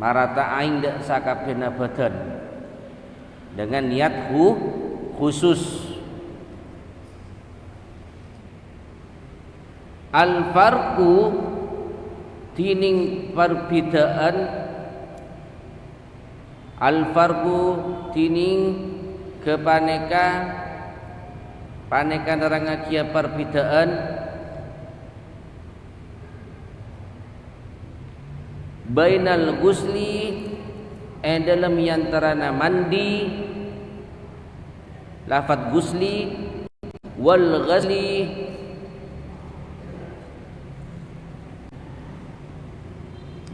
marata aing dak sakabehna badan dengan niat khusus. Al farqu tining perbedaan, al farqu tining kepaneka paneka nerangakia perbedaan bainal ghusli dalam yantarana mandi lafaz ghusli wal ghasli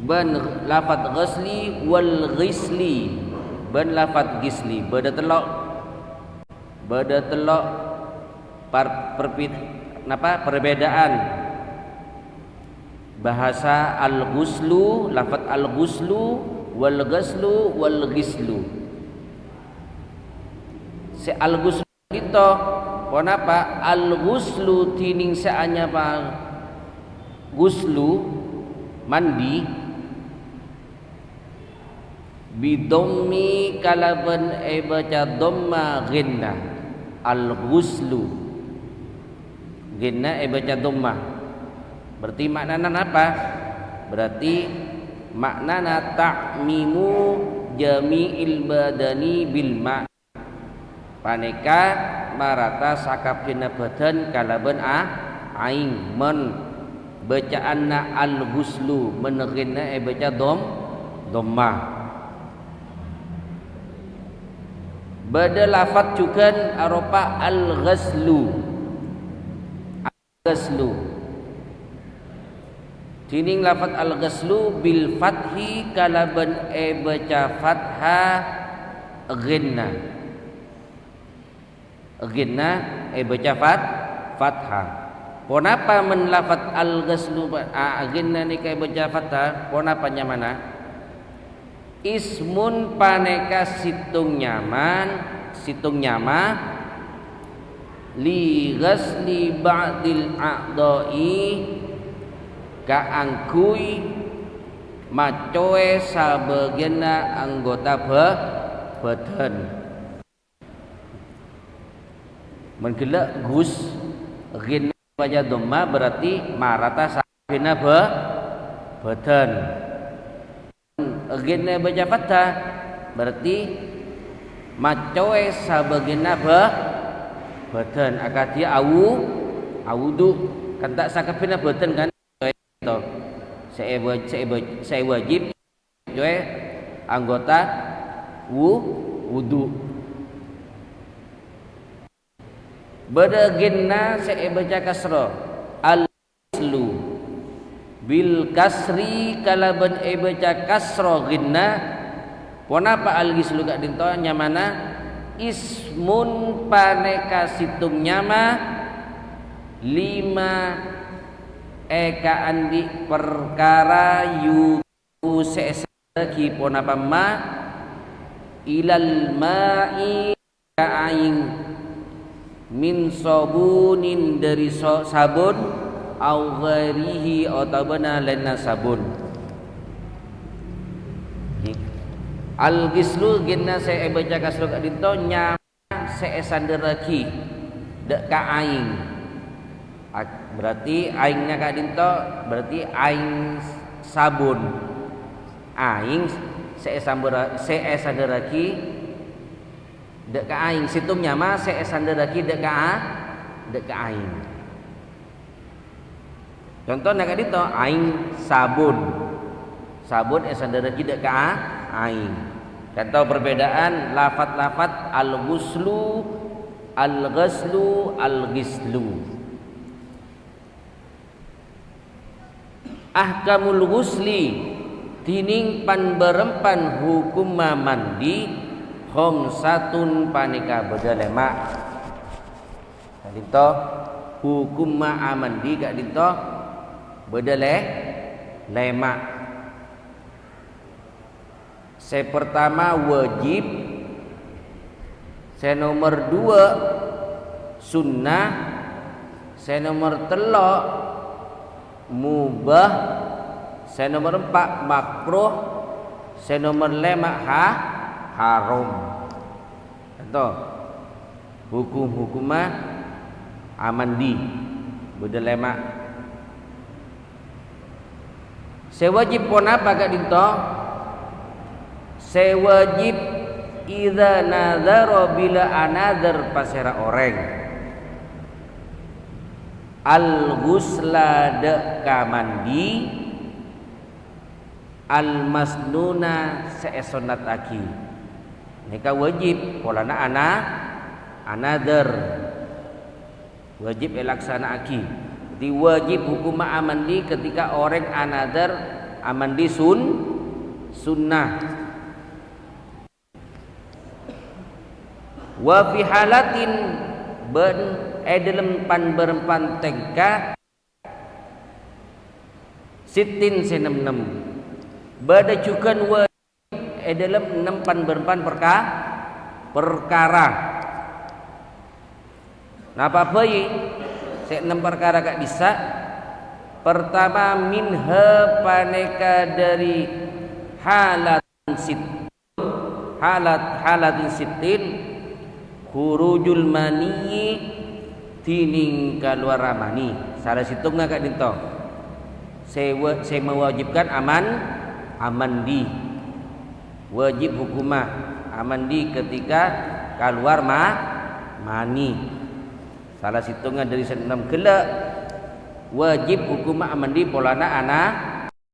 ban lafaz ghasli wal ghisli ban lafaz gisli beda telok perbedaan bahasa al-ghuslu, lafaz al-ghuslu wal ghaslu wal ghislu. Se al-ghuslu kita kenapa al-ghuslu tining saanya pa ghuslu mandi bidhammi kalaban baca dhamma ghinna al-ghuslu ghinna baca dhamma. Berarti maknana apa? Berarti maknana ta'mimu jami'il badani bil ma', paneka marata sakabehna badan kalaban aing men bacaanna al-ghuslu meneginna baca dhammah. Bada lafaz juga arupa al-ghaslu. Al-ghaslu tining lafaz al-ghaslu bil fathi kalaban baca fathah ghinna baca fathah. Kenapa men lafaz al-ghaslu ghinna ni kai baca fathah? Kenapa nyamana? Ismun paneka situng nyama li ghasli ba'dil a'dha'i kaangkui macoe sabagena anggota badan. Menggelak gus ghin baca dhamma berarti marata sabagena badan. Ghin baca fathah berarti macoe sabagena badan. Akadia awudu kan tak sakabehna badan kan. Saya wajib joe anggota wudu. Bada ginna saya baca kasra al-ghuslu bil kasri kalaban baca kasra ginna. Kenapa al-ghuslu gak dinto nyamana? Ismun paneka situng nyama lima eka andi perkara yu sesaki ponapa ma ilal ma'i ka'aing min sabunin dari sabun au ghairihi otabana lena sabun. Al-ghuslu ginna saya baca kasro kadito nyama seesanderaki dek ka'aing. Berarti aingnya kak dinto berarti aing sabun aing seesanderaki dek ka aing situng nyama seesanderaki dek ka aing. Contohnya kak dinto aing sabun esanderaki dek ka aing. Contoh perbedaan lafat-lafat al-ghuslu al-ghaslu al-ghislu. Ahkamul ghusli tining panberempan hukum mandi khamsatun paneka bedalema. Kadito hukum mandi kak dito bedalema. Saya pertama wajib, saya nomor 2 sunnah, saya nomor 3 mubah, saya nomor 4 makruh, Se nomor 5 haram. Contoh hukum-hukumah amandi berdelema. Sewajib pon apa kak dinto? Sewajib idza nazara bila anadar pasera orang al ghusla de kamandi al masnuna seesonat aki. Nika wajib polana anadar wajib elaksana aki. Jadi wajib hukum amandi ketika orang anadar amandi sunnah. Wa fi halatin ben dalam pan berempan tengka sitin senem bada cukan wajib dalam 6 pan berempan perkara. Napa bayi se 6 perkara kak bisa. Pertama minha paneka dari halatin sitin khurujul mani tining keluar mani. Salah situng kak dinto. Saya mewajibkan amandi. Wajib hukumah amandi ketika keluar mani. Salah situngan dari 6 kelak wajib hukumah amandi polana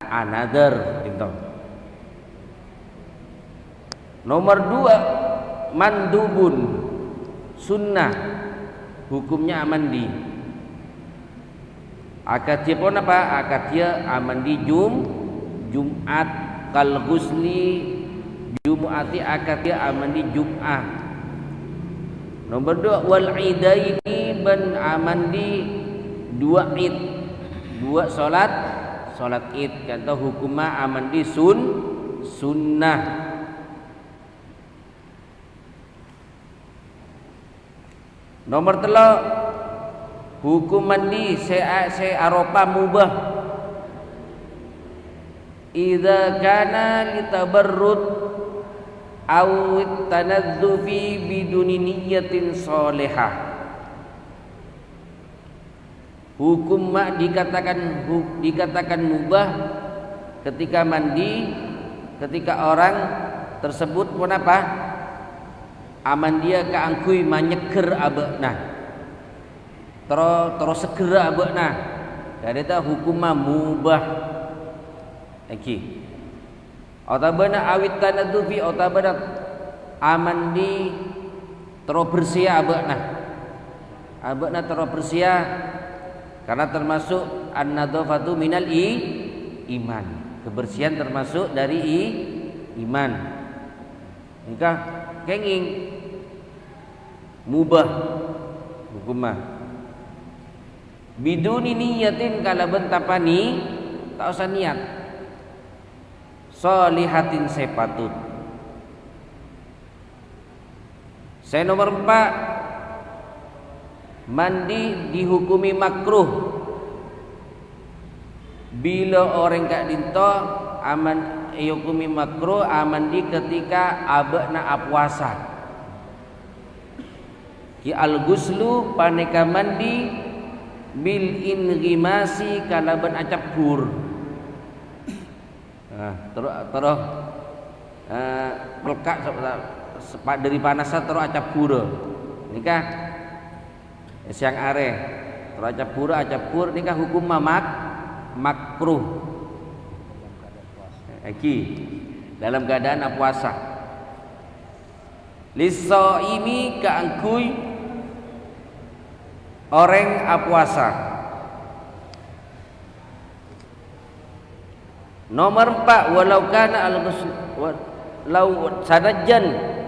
another dinto. Nomor 2 mandubun sunnah hukumnya amandi. Akad dia pun apa? Akad dia amandi Jumat kal ghusli Jumati akad dia amandi Jumat. Nomor 2 wal idaini ban amandi 2 id. 2 salat id kata hukumnya amandi sunnah. Nomor 3 hukum mandi se aropa mubah idza kana litabarrud aw tanazzufi biduni niyatin shalihah. Hukum dikatakan mubah ketika mandi ketika orang tersebut pun apa? Aman dia keangkui manyeker abekna terus segera abekna kadeta hukum mubah iki otabana awit tanadzufi otabana aman di terus bersih abekna terus bersih karena termasuk an-nadzafatu minal iman. Kebersihan termasuk dari iman. Nikah kenging mubah hukumah biduni niyatin kala bentapani tak usah niat solihatin sepatut. Saya nomor 4 mandi dihukumi makruh bila orang kak dinto aman hukumi makruh amandi ketika abekna puasa. Ki al-ghuslu paneka mandi bil inghimasi kalaban acap gur. Terus pelkak dari panasa terus acap gur. Nikah siang are terus acap gur nikah hukum makruh. Iki dalam keadaan puasa. Lisaimi kaangkui orang puasa. Nomor 4 walau kana al-ghusl walau sanajan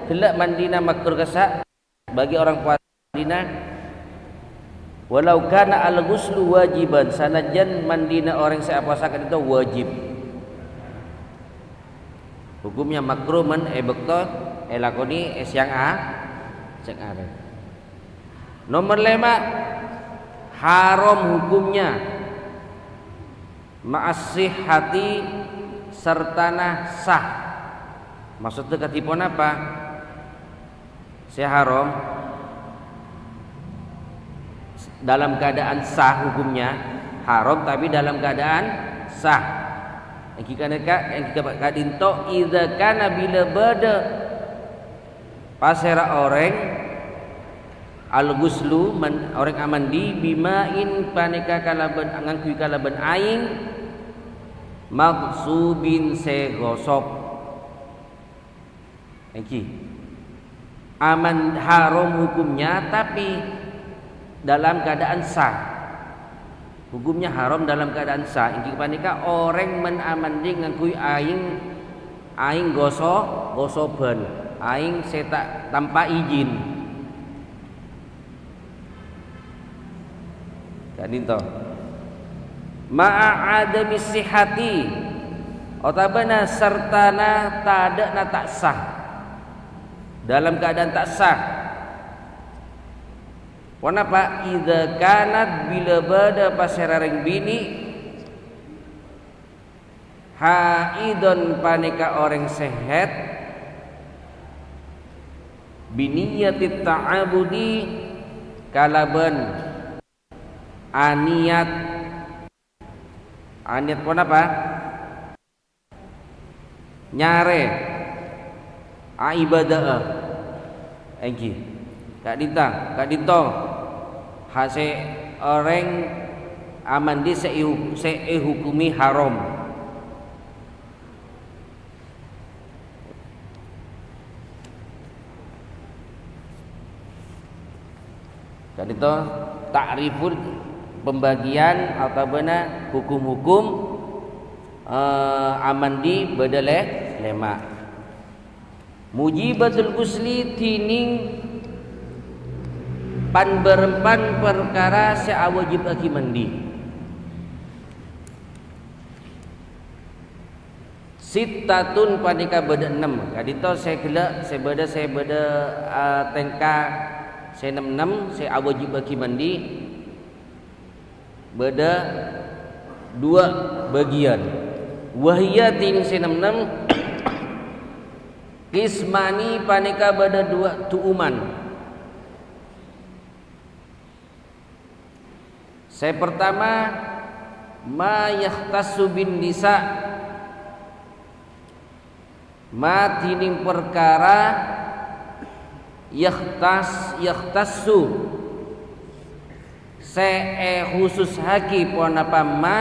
kelak mandina makruh kasa bagi orang puasa mandina walau kana al-ghuslu wajiban sanajan mandina orang saya puasakan itu wajib. Hukumnya makruh man bekto elakoni siang cek are. Nomor 5 haram hukumnya ma'asih hati sertana sah Maksudnya ketipon apa? Saya haram dalam keadaan sah hukumnya, haram tapi dalam keadaan sah. Yang kita kadinto idza kana bila bada pasera orang al-ghuslu orang amandi bimain paneka kalaban ngangkui kalaban aing magsubin se gosok. Iki aman haram hukumnya tapi dalam keadaan sah. Hukumnya haram dalam keadaan sah. Iki panika orang menamandi ngangkui aing gosoban aing seta tanpa izin. Kadito ma'a adami sihati otabana sertana tada na tak sah, dalam keadaan tak sah. Kenapa? Idza kanat bila bada pasarareng bini haidon panika orang sehat biniyatit ta'abudi kalaban aniat kenapa? Nyare ibadah engki kak dito hase orang amandi hukumi haram. Kak dito ta'riful pembagian atau benar hukum-hukum amandi bedale lema. Mujibatul ghusli tining pan berempan perkara seawajib aki mandi. Sittatun panika beda 6. Kadito saya beda tengka saya 66 saya awajib aki mandi. Beda 2 bagian. Wahiyati saya 66 kismani panika beda 2 tuuman. Saya pertama ma yahtassu bin nisa ma tining perkara yahtassu khusus haki pon apa ma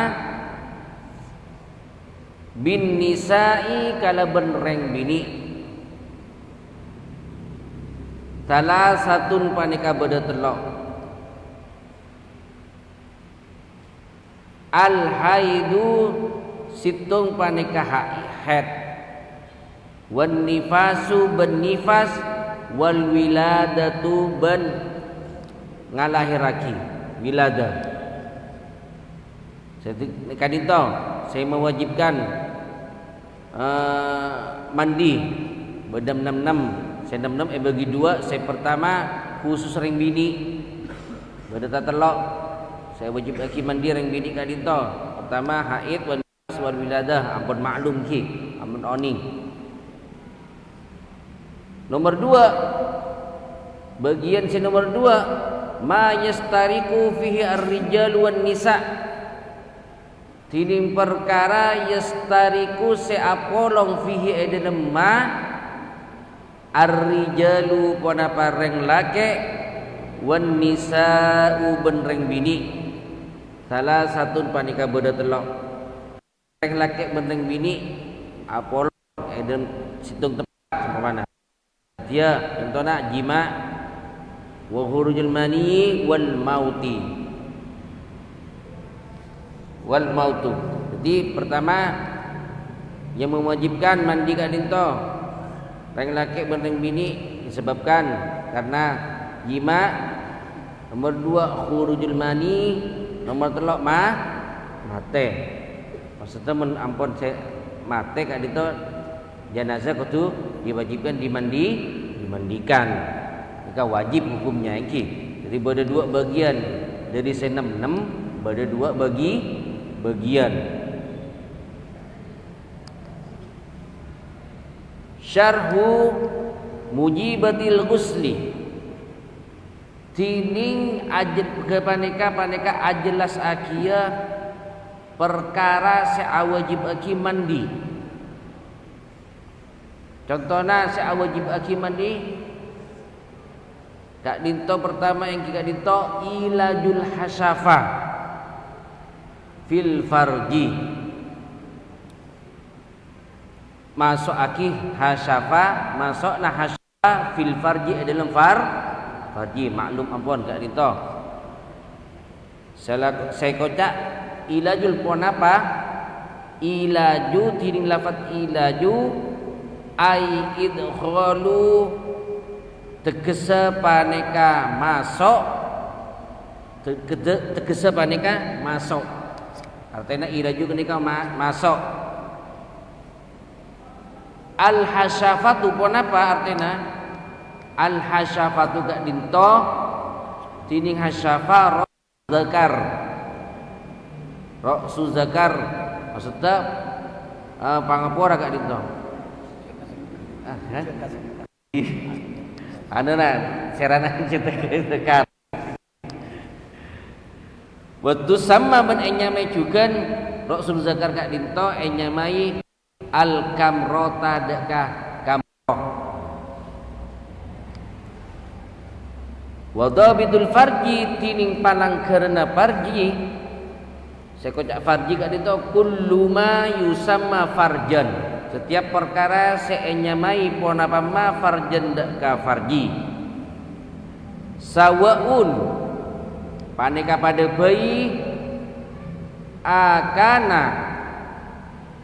bin nisa'i kala benreng bini salah satun panika beda telok al haidu situng panika haid wan nifasu ben nifas wal wiladatu ben ngalahiraki wilada. Kadito saya mewajibkan mandi bedam 66 saya 66 bagi 2 saya pertama khusus ring bini beda tatelok saya wajib lagi mandi ring bini kadito pertama haid wal wiladah ampun maklum ki ampun oning. Nomor 2 bagian si nomor 2 ma yastariku fihi ar-rijal wan nisa tining perkara yastariku seapolong fihi edenem ma ar-rijalu ponapa reng lake wan nisa'u benreng bini salah satu panika beda telok reng lake benreng bini apolong eden situng tempat mana dia contohnya jima wa khurujul mani wal mauti wal mautu. Jadi pertama yang mewajibkan mandi kadinto reng laki bereng bini disebabkan karena jima. Nomor 2 khurujul mani, nomor 3 mate. Maksudnya ampun saya mate kadinto jenazah kudu diwajibkan dimandikan. Maka wajib hukumnya iki. Jadi ada 2 bagian dari 66 ada 2 bagian. syarhu mujibatil ghusli tining paneka ajelas akia perkara seawajib aki mandi. Contohnya seawajib aki mandi kak dinto pertama yang kita dinto ilajul hasyafa fil farji, masuk aki hasyafa, masuk nah hasyafa fil farji dalam farji maklum ampun kak dinto. Saya kocak ilajul pon apa? Ilaju tining lafaz ilaju ai idkhalu tegese paneka masuk, tegese paneka masuk. Artinya ilaju kenika masuk. Al hasyafatu pun apa artinya? Al hasyafatu gak dinto tining hasyafa zakar. Ra'su zakar maksudnya pangapura gak dinto. Anuna serana cetek zakar. Waktu sama ben enyamai juga Rasul zakar kak dinto enyamai al kamrota dekah kamroh. Wadabitul farji tining palang karena farji sekocak farji kak dinto kullu ma yusamma farjan, setiap perkara seenyamai pon apa ma farjan dekah farji. Sawaun paneka pada bayi akana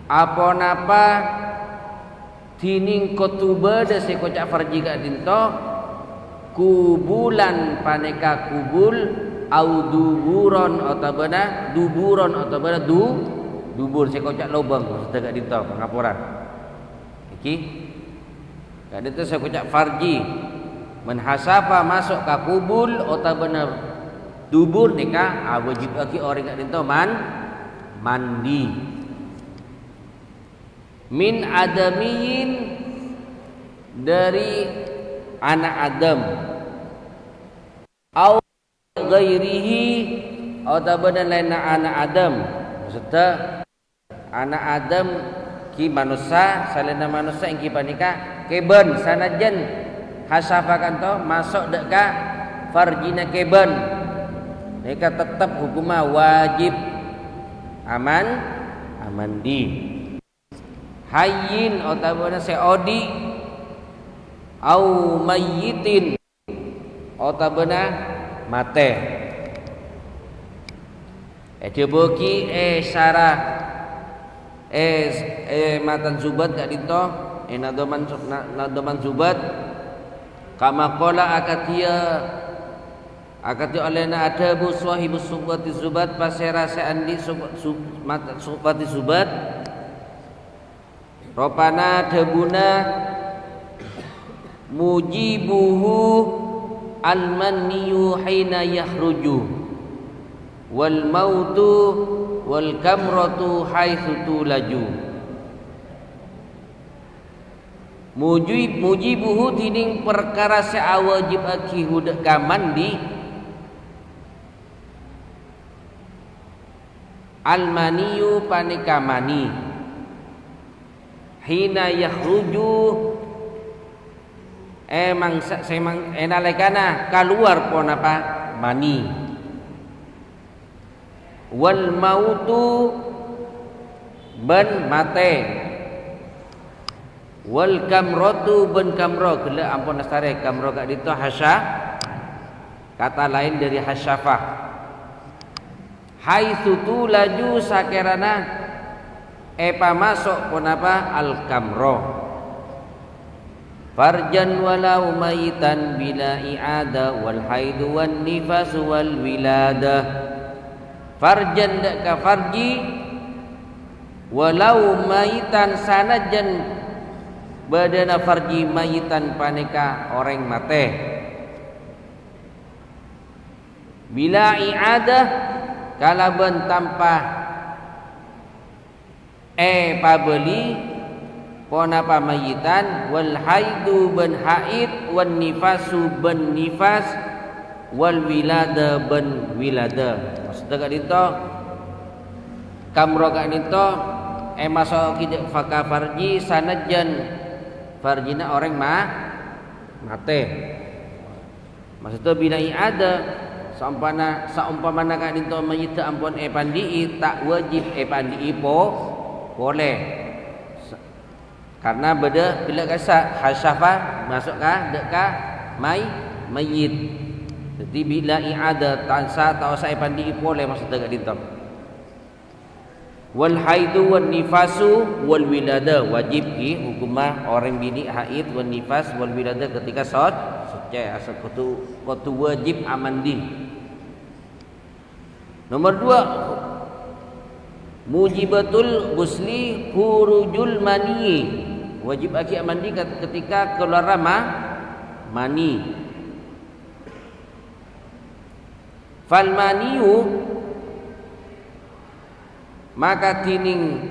apa napa tining kotuba de sekocak farji gak dinto kubulan paneka kubul au duburon atau bana duburon atau bana dubur sekocak lobang maksudnya gak dinto pengapuran iki gak dinto sekocak farji menhasafa masuk ke kubul atau bana dubur nikah wajib lagi orang kat dinto mandi. Min adamiyin dari anak Adam. Au ghairihi atau badan lain anak Adam. Maksudnya anak Adam ki manusia salena manusia yang ki panika keben sanajan hasafakan to masuk deka farjina keben. Mereka tetap hukumnya wajib mandi. Hayyin otabana seodi au mayyitin otabana mate. Jeboki syarah matan zubat gak dito nadoman zubat kama qala akati olehna ada bu swahibus subati zubat pasera seandi subati zubat ropana debuna mujibuhu almaniyu hina yahruju wal mautu wal kamratu haitsu tulaju. Mujibuhu tining perkara seawajib aki hudak kamandi almaniyu panika mani hina yahruju semang enalekana keluar pon apa mani wal mautu ben mate wal kamrotu ben kamro gela ampun astare kamro gak dito hasya kata lain dari hasyafah. Haitsu tulaju sakerana epa masuk pun apa al kamro farjan walau maitan bila i'ada wal haidu wan nifas wal wilada. Farjan dak ka farji walau maitan sanajan badana farji maitan paneka orang mate bila i'adah kalaban tanpa pabeli pona pamayitan, wal haidu ben haid, wan nifasu ben nifas, wal wilada ben wilada. Maksudnya kat dito kamro kat dito masuk kita fakah farji sanajan farjina orang mate. Maksudnya bila ada saumpamana kat dito mayita ampun pandi tak wajib pandi boleh. Karena beda bila kasa hasyafa masukkah dekat mayit. Jadi bila i'ada tansa tak usah pandi boleh maksudnya kat dito. Wal haidu wan nifasu wal wilada wajib hukumah orang bini haid wan nifas wal wilada ketika suci asal kutu wajib amandi. Nomor 2 mujibatul ghusli khurujul mani. Wajib aki mandi ketika keluar mani. Fal maniu maka tining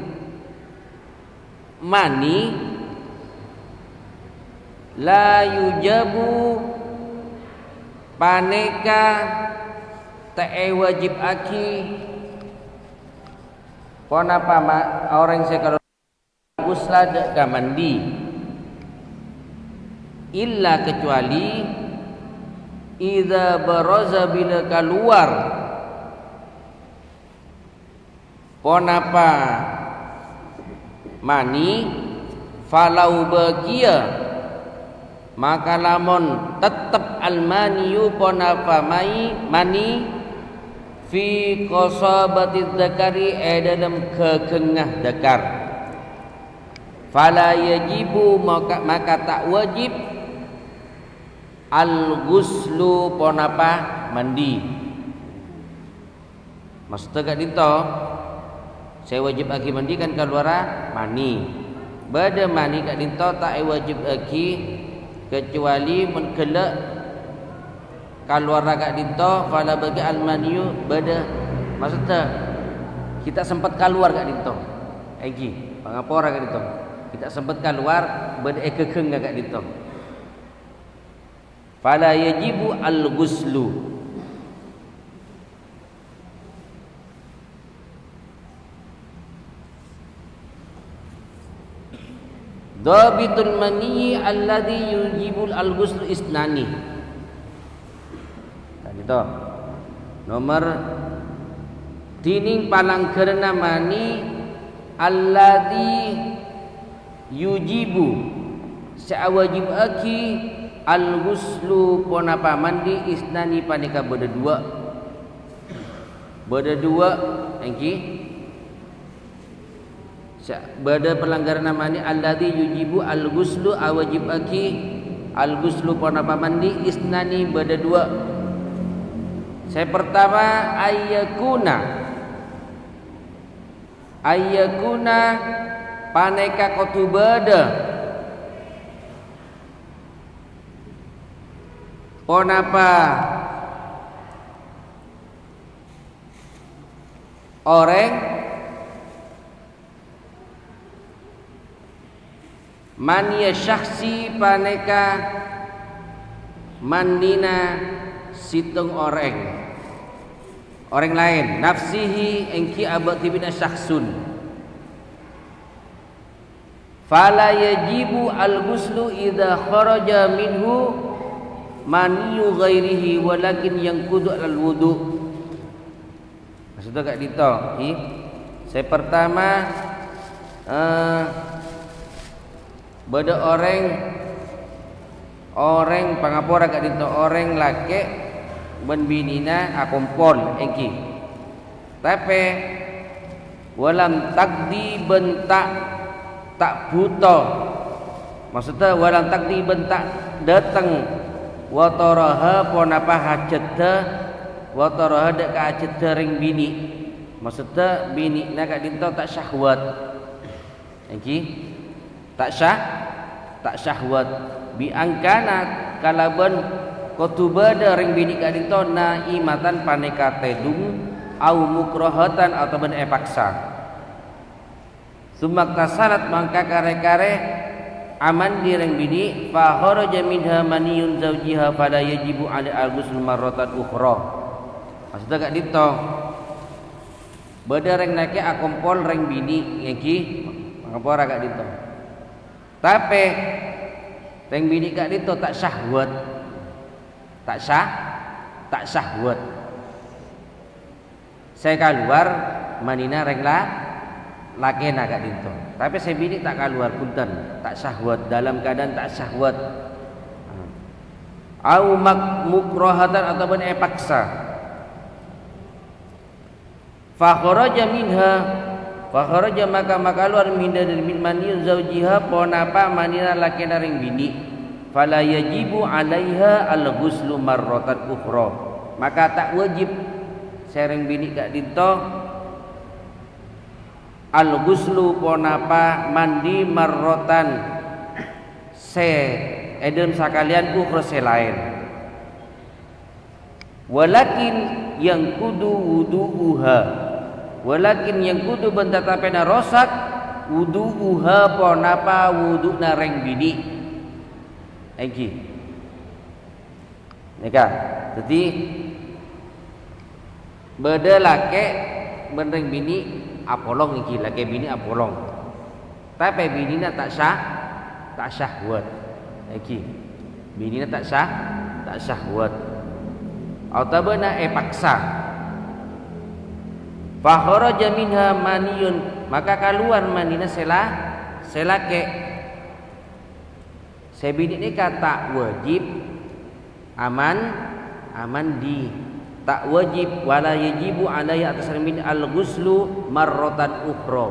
mani la yujabu paneka tae wajib aki ponapa orang sekalo usla deka mandi illa kecuali idza baraza bila keluar ponapa mani falau bagia maka lamun tetap almaniyu ponapa mani fi qasabati dzakari dalam kekengah dakar fala yajibu maka tak wajib al-ghuslu ponapa mandi. Maksudnya kat dito saya wajib aki mandi kan keluar mani. Bada mani kat dito tak wajib aki kecuali menkelak keluar kat dito fala bagi almaniyu bada. Maksudnya kita sempat keluar kat dito egi pangapora kat dito kita sempat keluar bada kekeng kat dito fala yajibu al-ghuslu. Dhabitul mani alladhi yujibul al-ghusl isnani. Tadi to. Nomor tining palang kerana mani alladhi yujibu sa'wajib aki al-ghuslu ponapa mandi isnani panika berdua engki bada pelanggaran namanya alladzi yujibu al-ghuslu awajib aki al-ghuslu ponapa mandi isnani bada 2. Saya pertama ayyakuna paneka kotu bada ponapa orang mania syakhsi paneka mandina situng orang lain nafsihi engki abati bina syakhsun fala yajibu al-ghuslu idza kharaja minhu maniyu ghairihi walakin yanqudu al-wudu. Maksudnya kat dito saya pertama beda orang pangapora kat dito orang laki ben binina akompol engki tapi walam takdi bentak tak buta maksudnya walam takdi bentak datang wataraha ponapa hajatha wataraha dak ka hajatha ring bini maksudnya bini na kat dito tak syahwat engki tak syahwat biangkana kalaban kotubada ring bini kat dito naimatan paneka tedung au mukrahatan atau ben paksa Summa tasalat mangka kare-kare aman direng bini fa kharaja minha maniyun zawjiha fala yajibu ala al-ghusl marratan ukhra. Maksudnya gak dito beda reng nake akompol reng bini iki ngapora gak dito. Tapi reng bini gak dito tak syahwat. Tak syahwat. Saya keluar manina reng lakena gak dito. Tapi saya bini tak keluar punten, tak syahwat dalam keadaan tak syahwat. Au mukrahatan ataupun paksa. Fa kharaja maka keluar minda dari maniyun zaujiha ponapa manina lakena ring bini. Fala yajibu 'alaiha al-ghuslu marratan ukhra. Maka tak wajib sereng bini gak dito al-ghuslu ponapa mandi marrotan edem sakalian ukhra selain. Walakin yang kudu wudu'uha. Walakin yang kudu benda tapena rosak wudu'uha ponapa wudu'na reng bini. Iki. Nika. Jadi beda lake benreng bini apolong iki laki bini apolong. Tapi binina tak syahwat. Iki. Binina tak syahwat. Autabana paksa. Fa kharaja minha maniyun maka keluar manina selake. Sebini ni kata wajib aman di tak wajib wala yajibu alaihi atas min al-ghuslu marratan ukhra.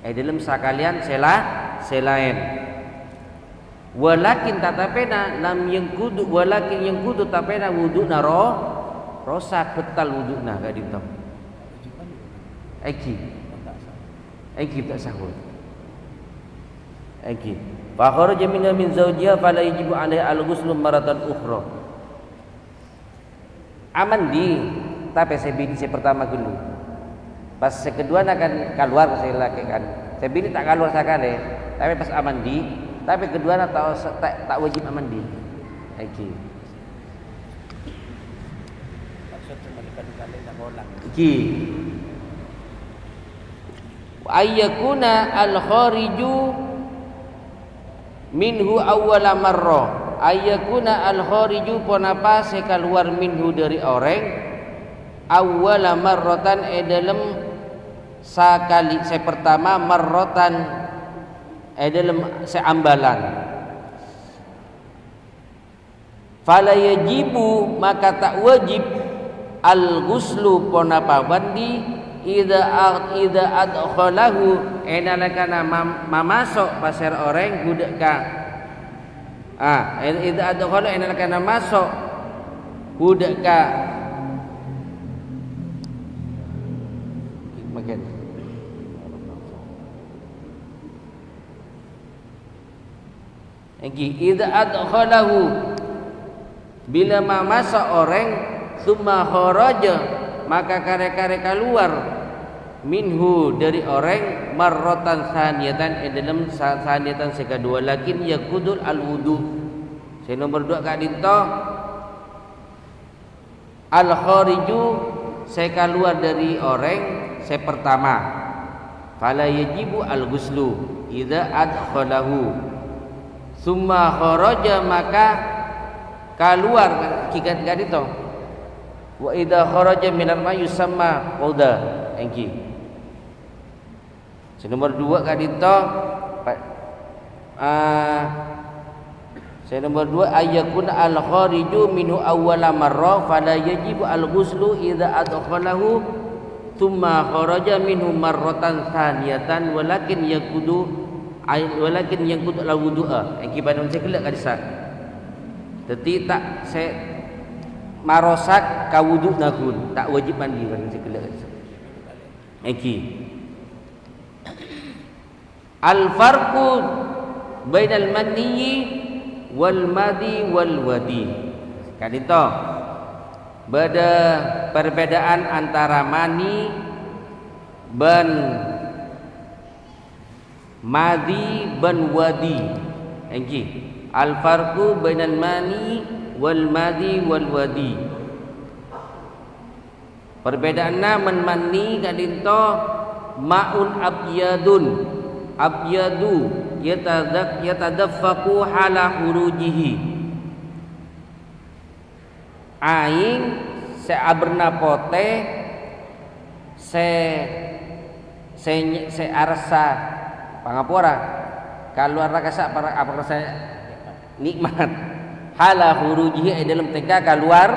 Dalam sakalian selain. Walakin tatapena lam yang kudu tapena wuduna rosak betal wuduna gak ditam. Aiki tak sahut. Aiki. Fa kharaja minha min zawjiha fala yajibu alaihi al-ghuslu marratan ukhra. Aman di tapi saya bini saya pertama dulu. Pas saya kedua akan keluar saya laki kan. Saya bini tak keluar sekali. Tapi pas aman di, tapi kedua tak wajib aman di. Iki. Iki. Ayyakuna al-khariju minhu awwala marra. Ayyakuna al-khariju ponapa keluar minhu dari orang awwala marratan dalam sakali pertama marratan dalam seambalan. Fala yajibu maka tak wajib al-ghuslu ponapa bandi idza adkhalahu enalakana mamasok pasir orang gudeka idza adkhalahu enalakana masok gudeka makin lagi idza adkhalahu bila mamasok orang summa kharaja maka kare-kare keluar minhu dari orang marrotan saniyatan dalam saniyatan sekadua lakin yakudul al-wudu. Saya nomor 2 kak dinto al-khariju saya keluar dari orang saya pertama fala yajibu al-ghuslu idza adkhalahu summa kharaja maka keluar kikat kak dinto wa idza kharaja minal ma yusamma qauda engki. Nomor 2 kadito saya nomor 2 ayyakun al-khariju minhu awwala marra fala yajibu al-ghuslu idza adkhalahu thumma kharaja minhu marratan thaniyatan walakin yakudu al-wudu'a engki pada saya kelak kadisa. Dadi tak saya marosak kawudu nakun tak wajib mandi kan saya kelak kadisa. Engki al-farqu bainal maniyyi wal madi wal wadi. Kadito beda perbedaan antara mani dan Madi ban wadi. Engki. Al farqu bainal mani wal madi wal wadi. Perbedaanna men mani kadinto maun abyadun. Abyadu yatadaffaqu hala hurujihi. Aing se aberna pote se arsa pangapura keluar rasa apa rasa nikmat hala hurujihi dalam teka keluar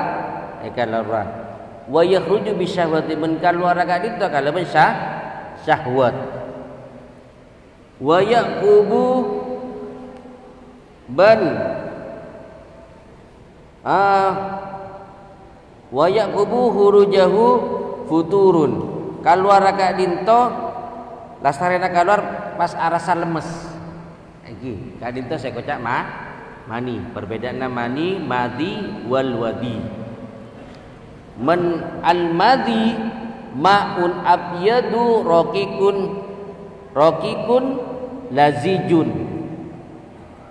wa yakhruju bi syahwati man keluar agak itu kalau syahwat wa yaqubu ban wa yaqubu hurujahu futurun keluar agak dinto lastarena keluar pas arasa lemes iki kadinto saya kocak mani perbedaan mani madi wal wadi. Man al madi ma'un abyadu rokikun lazijun.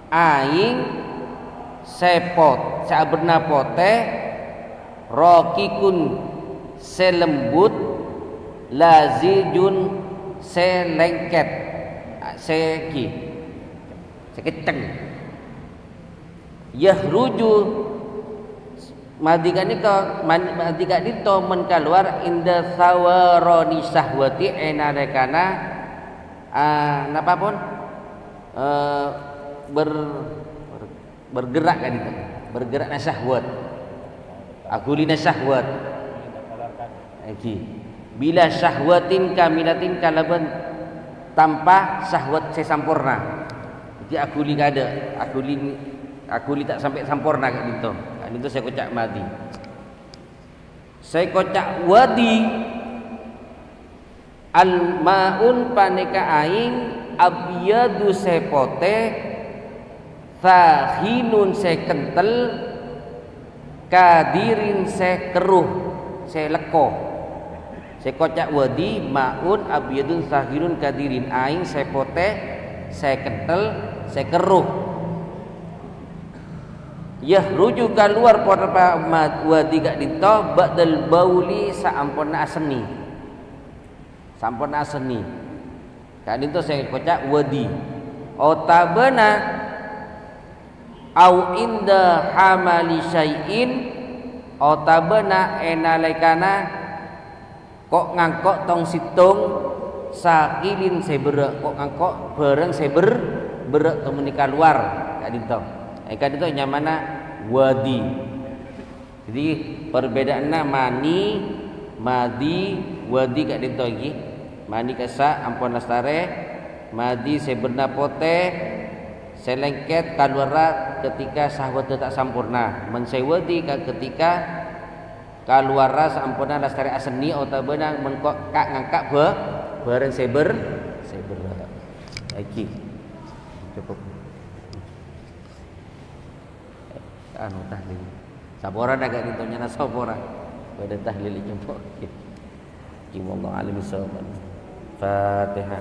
Aing sepot saberna pote rokikun selembut lazijun selengket seketeng yahruju madikan itu men keluar inda sawaroni syahwati enadekana napa pun bergerak kan itu bergerak syahwat akulina syahwat bila syahwatin kamilatin kalaban tanpa syahwat sesampurna jadi akuli kada akuli tak sampai sampurna kan itu saya kocak madi. Saya kocak wadi al maun paneka aing abyadu sepote thahinun se kentel kadirin se keruh se leko. Saya kocak wadi maun abyadun thahinun kadirin aing sepote se kentel se keruh. Yahruju keluar pada wadi gak dito ba'dal bauli saampuna aseni kak dito saya kocak wadi otabana au inda hamali syai'in otabana enalekana kok ngangkok tong situng sakilin sebere kok ngangkok bareng seber berek temeni keluar kak dito ikan itu yang mana wadi. Jadi perbedaannya mani, madi, wadi kat dito iki. Mani kasa ampun lastare, madi seberna pote, selengket kaluara ketika syahwat tak sampurna. Men wadi ketika kaluara sampurna lastare aseni otabana mengkok kak ngangkak bareng seber. Iki. Cukup. Anu tahlil sabora daga ditonya na sabora pada tahlil jempol ki wallahu alim bisawab. Fatihah.